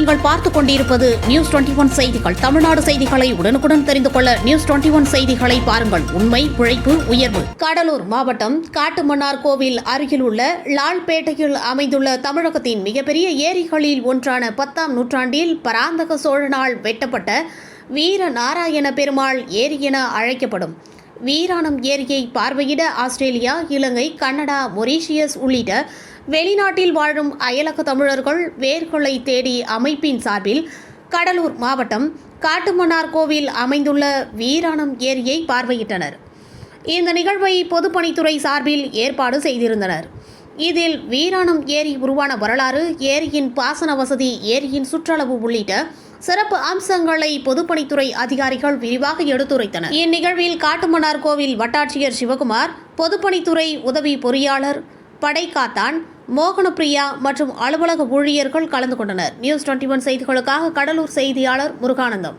நீங்கள் பார்த்துக் கொண்டிருப்பது நியூஸ் 21 செய்திகள். தமிழ்நாடு செய்திகளை உடனுக்குடன் தெரிந்து கொள்ள நியூஸ் 21 செய்திகளை பாருங்கள். உண்மை, உழைப்பு, உயர்வு. கடலூர் மாவட்டம் காட்டுமன்னார் கோவில் அருகில் உள்ள லால்பேட்டையில் அமைந்துள்ள தமிழகத்தின் மிகப்பெரிய ஏரிகளில் ஒன்றான 10ஆம் நூற்றாண்டில் பராந்தக சோழனால் வெட்டப்பட்ட வீர நாராயண பெருமாள் ஏரி என அழைக்கப்படும் வீராணம் ஏரியை பார்வையிட ஆஸ்திரேலியா, இலங்கை, கனடா, மொரீஷியஸ் உள்ளிட்ட வெளிநாட்டில் வாழும் அயலக தமிழர்கள் வேர்களை தேடி அமைப்பின் சார்பில் கடலூர் மாவட்டம் காட்டுமன்னார் கோவில் அமைந்துள்ள வீராணம் ஏரியை பார்வையிட்டனர். இந்த நிகழ்வை பொதுப்பணித்துறை சார்பில் ஏற்பாடு செய்திருந்தனர். இதில் வீராணம் ஏரி உருவான வரலாறு, ஏரியின் பாசன வசதி, ஏரியின் சுற்றளவு உள்ளிட்ட சிறப்பு அம்சங்களை பொதுப்பணித்துறை அதிகாரிகள் விரிவாக எடுத்துரைத்தனர். இந்நிகழ்வில் காட்டுமன்னார் கோவில் வட்டாட்சியர் சிவகுமார், பொதுப்பணித்துறை உதவி பொறியாளர் படைக்காத்தான், மோகனப்பிரியா மற்றும் அலுவலக ஊழியர்கள் கலந்து கொண்டனர். நியூஸ் 21 செய்திகளுக்காக கடலூர் செய்தியாளர் முருகானந்தம்.